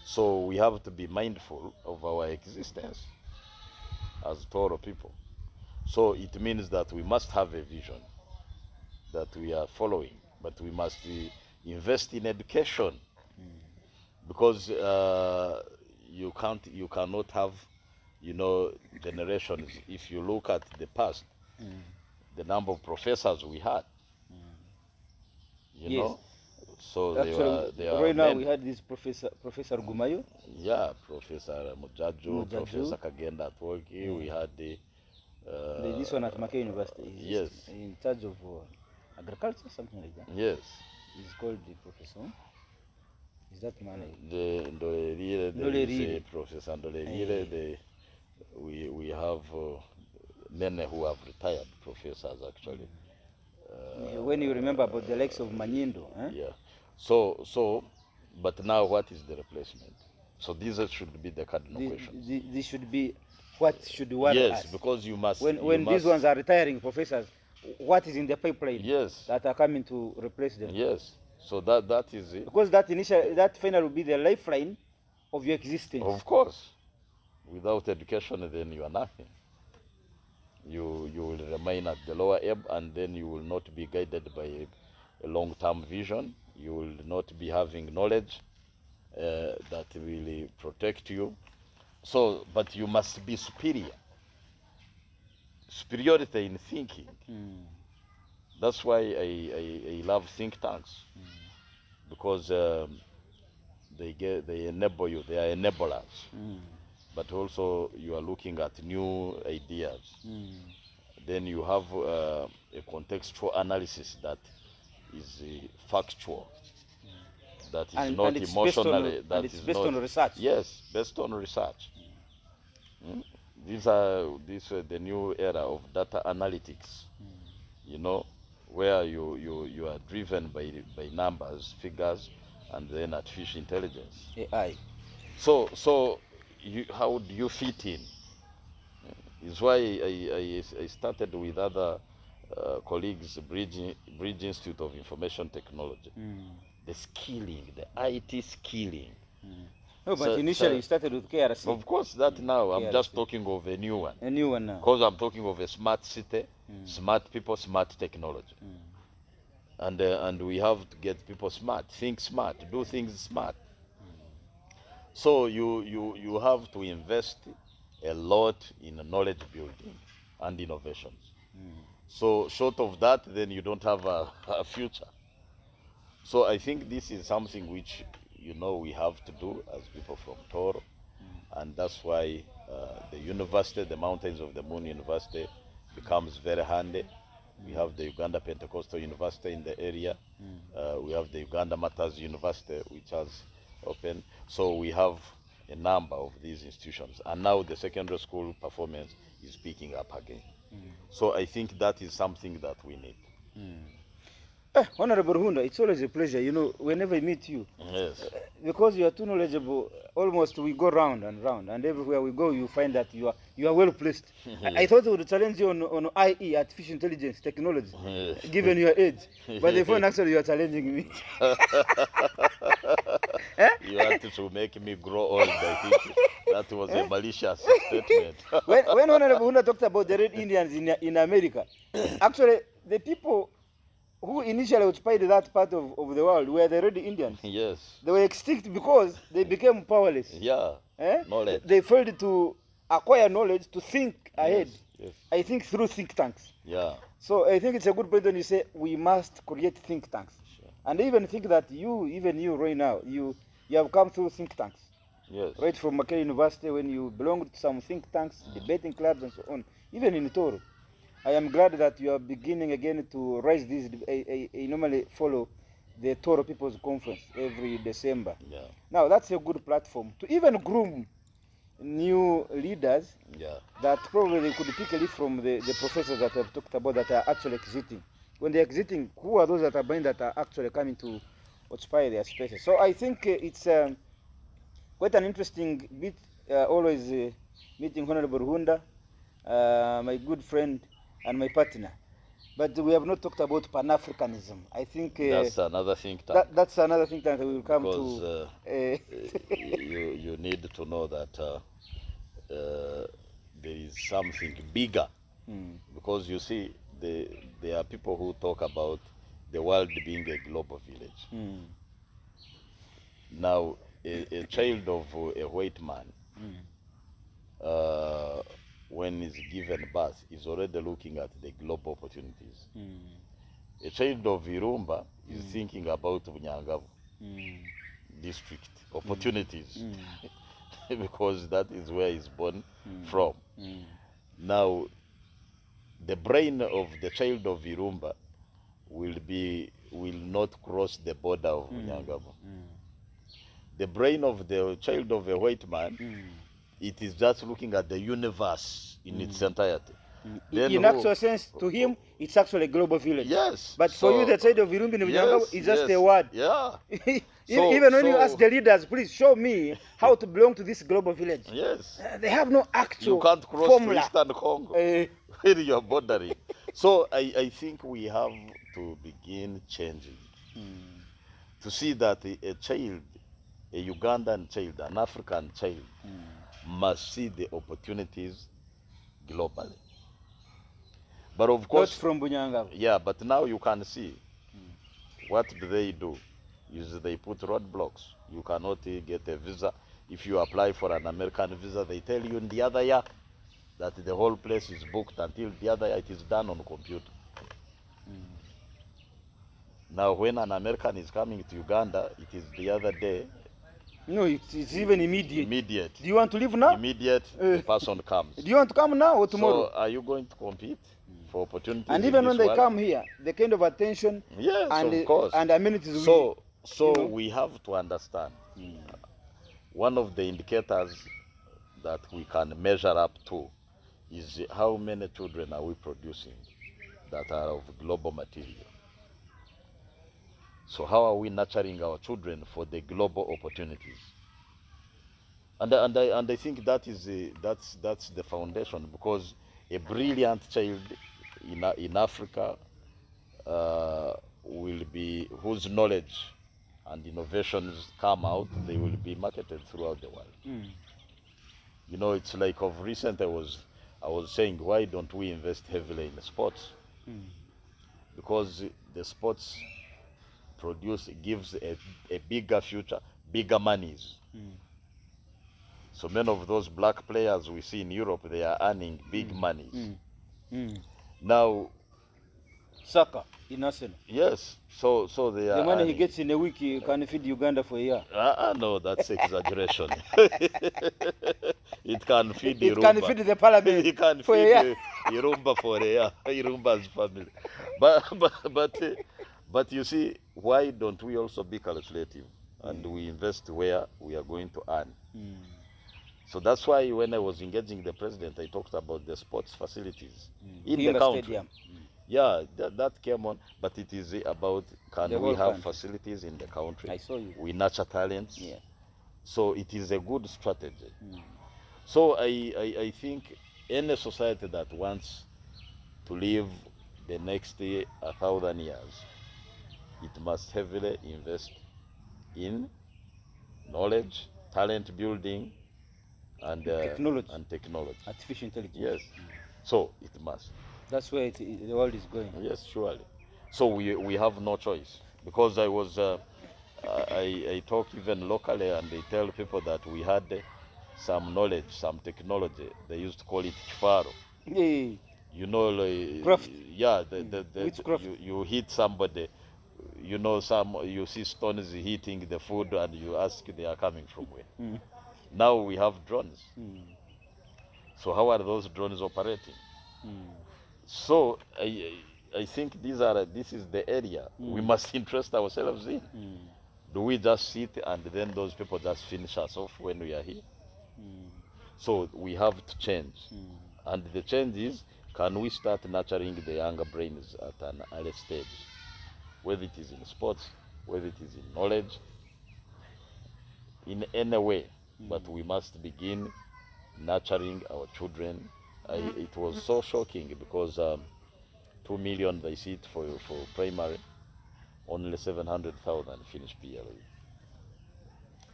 So we have to be mindful of our existence as Toro people. So it means that we must have a vision that we are following, but we must invest in education because you cannot have generations. If you look at the past, the number of professors we had, Yes. So Actually, right now we had this Professor Gumayo. Yeah, Professor Mujaju, Professor Kagenda Atwogi. We had this one at Mackay University. Yes. In charge of agriculture, something like that. Yes. He's called the professor. Is that man? The Ndolelire, Professor Ndolelire. We have many who have retired professors actually. When you remember about the likes of Manyindo. Yeah. So, but now what is the replacement? So these should be the cardinal questions. This should be what should worry us. Yes, because you must. When these ones are retiring professors, what is in the pipeline? Yes. That are coming to replace them. Yes. So that is it. Because that final will be the lifeline of your existence. Of course. Without education, then you are nothing. You will remain at the lower ebb, and then you will not be guided by a long-term vision. You will not be having knowledge that will protect you. So, but you must be superior. Superiority in thinking. That's why I love think tanks, because they enable you. They are enablers. But also you are looking at new ideas. Then you have a contextual analysis that is factual, that is not emotionally. That is based on research. Yes, based on research. This is the new era of data analytics. You know, where you are driven by numbers, figures, and then artificial intelligence. AI. So how do you fit in? Is why I started with other colleagues, Bridge Institute of Information Technology. The skilling, the IT skilling. No, but initially you started with KRC. Of course, that now I'm just talking of a new one. A new one now. Because I'm talking of a smart city, smart people, smart technology. And we have to get people smart, think smart, do things smart. So you have to invest a lot in knowledge building and innovations. So short of that, then you don't have a future. So I think this is something which we have to do as people from Toro, and that's why the university, the Mountains of the Moon University, becomes very handy. We have the Uganda Pentecostal University in the area. We have the Uganda Matters University, which has open. So we have a number of these institutions, and now the secondary school performance is picking up again. So I think that is something that we need. Honorable Ruhunda, it's always a pleasure, whenever I meet you. Yes. Because you are too knowledgeable, almost we go round and round, and everywhere we go you find that you are well placed. I thought I would challenge you on IE, artificial intelligence technology, given your age. But the phone actually you are challenging me. You had to make me grow old, I think. That was a malicious statement. when Honorable Ruhunda talked about the Red Indians in America, actually the people who initially occupied that part of the world were the Red Indians. Yes. They were extinct because they became powerless. Yeah. Knowledge. They failed to acquire knowledge to think ahead. Yes. I think through think tanks. Yeah. So I think it's a good point when you say we must create think tanks. Sure. And I even think that even you right now, you have come through think tanks. Yes. Right from Mackay University, when you belonged to some think tanks, debating clubs and so on, even in Toro. I am glad that you are beginning again to raise this. I normally follow the Toro People's Conference every December. Yeah. Now that's a good platform to even groom new leaders. Yeah. That probably they could pick a leaf from the professors that I've talked about that are actually exiting. When they're exiting, who are those that are behind that are actually coming to occupy their spaces? So I think it's quite an interesting bit. Always meeting Honorable Ruhunda, my good friend and my partner. But we have not talked about Pan-Africanism. I think that's another think tank. That's another think tank that we will come because, to. You need to know that there is something bigger. Because you see, there are people who talk about the world being a global village. Now, a child of a white man, when he's given birth, is already looking at the global opportunities. a child of Virumba is thinking about Bunyangabo district opportunities because that is where he's born from. Now, the brain of the child of Virumba will not cross the border of Bunyangabo. The brain of the child of a white man, it is just looking at the universe in its entirety. In actual sense, to him, it's actually a global village. Yes. But for you, the side of Virumbi in Bunyangabo is just a word. Yeah. Even when you ask the leaders, please show me how to belong to this global village. Yes. They have no actual You can't cross formula. to Eastern Congo where you are bordering. So I think we have to begin changing to see that a child, a Ugandan child, an African child, must see the opportunities globally. But of course, not from Bunyangabo. Yeah, but now you can see what do they do is they put roadblocks. You cannot get a visa. If you apply for an American visa, they tell you in the other year that the whole place is booked until the other year it is done on computer. Now, when an American is coming to Uganda, it is the other day. No, it's even immediate. Immediate. Do you want to leave now? Immediate, the person comes. Do you want to come now or tomorrow? So, are you going to compete for opportunities? And even when they come here, the kind of attention of course. And amenities. So we have to understand. One of the indicators that we can measure up to is how many children are we producing that are of global material. So how are we nurturing our children for the global opportunities? And I think that is that's the foundation, because a brilliant child in Africa will be, whose knowledge and innovations come out, they will be marketed throughout the world. You know, it's like of recent I was saying, why don't we invest heavily in sports? Because the sports gives a bigger future, bigger monies. So many of those black players we see in Europe, they are earning big monies. Now, soccer in Arsenal. Yes, so they are. The money earning. he gets in a week can feed Uganda for a year. No, that's exaggeration. It can feed It can feed the parliament. It can for feed Irumba for a year. Irumba's family. But you see, why don't we also be calculative and we invest where we are going to earn? So that's why when I was engaging the president, I talked about the sports facilities in the country. Stadium. Yeah, that came on, but it is about, can we have facilities in the country? I saw you. We nurture talents. Yeah. So it is a good strategy. So I think any society that wants to live the next 1,000 years, it must heavily invest in knowledge, talent building, and technology. Artificial intelligence. Yes. So it must. That's where the world is going. Yes, surely. So we have no choice, because I talk even locally, and they tell people that we had some knowledge, some technology. They used to call it kifaro. Hey. You know, craft. Yeah, you hit somebody. You know, you see stones hitting the food, and you ask they are coming from where. Now we have drones. So how are those drones operating? So I think this is the area we must interest ourselves in. Do we just sit and then those people just finish us off when we are here? So we have to change. And the change is, can we start nurturing the younger brains at an early stage? Whether it is in sports, whether it is in knowledge, in any way. But we must begin nurturing our children. It was so shocking, because 2 million they sit for primary, only 700,000 finish PLE.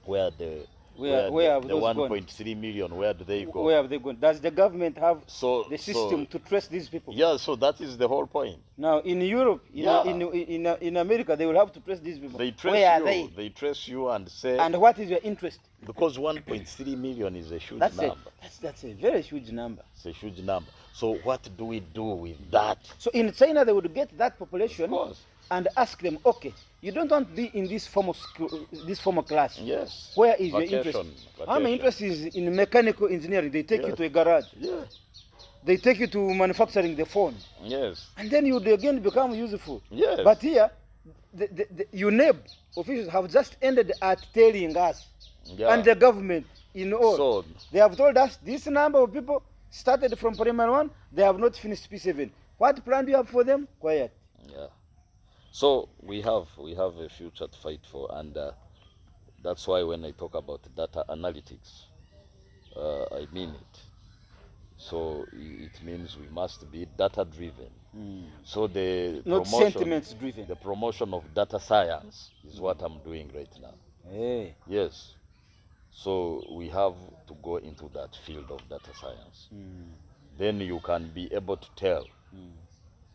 Where the 1.3 million, where do they go? Where have they gone? Does the government have the system to trace these people? Yeah, so that is the whole point. Now in Europe, in America, they will have to trace these people. They trace where you. Are they? They trace you and say. And what is your interest? Because 1.3 million is a huge number. That's a very huge number. It's a huge number. So what do we do with that? So in China, they would get that population Of course. and ask them, okay, you don't want to be in this formal school, this formal class. Yes. Where is your Vacation, interest? vacation. My interest is in mechanical engineering. They take you Yes. to a garage. Yeah. They take you to manufacturing the phone. Yes. And then you would again become useful. Yes. But here, the UNEB officials have just ended at telling us, Yeah. and the government in all. So They have told us this number of people started from primary 1, they have not finished P7. What plan do you have for them? Quiet. yeah. So we have a future to fight for, and that's why when I talk about data analytics, I mean it. So it means we must be data driven. So the Not promotion, sentiments driven. the promotion of data science is what I'm doing right now. Hey. Yes. So we have to go into that field of data science. Then you can be able to tell.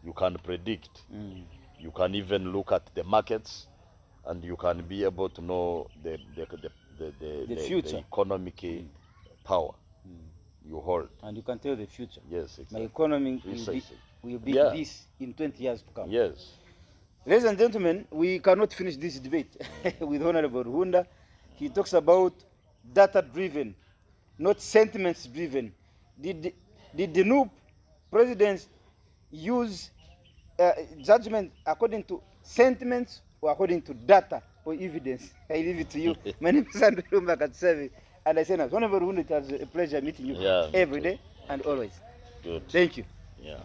You can predict. You can even look at the markets, and you can be able to know the future. economic power you hold. And you can tell the future. Yes, exactly. My economy Precisely. will be Yeah. this in 20 years to come. Yes. Ladies and gentlemen, we cannot finish this debate with Honorable Ruhunda. He talks about data-driven, not sentiments-driven. Did the new presidents use judgment according to sentiments or according to data or evidence? I leave it to you. My name is Andrew Mbakatsevi, and I say now, Honorable Ruhunda, it was a pleasure meeting you Yeah, me every too. day and always. Good. Thank you. Yeah.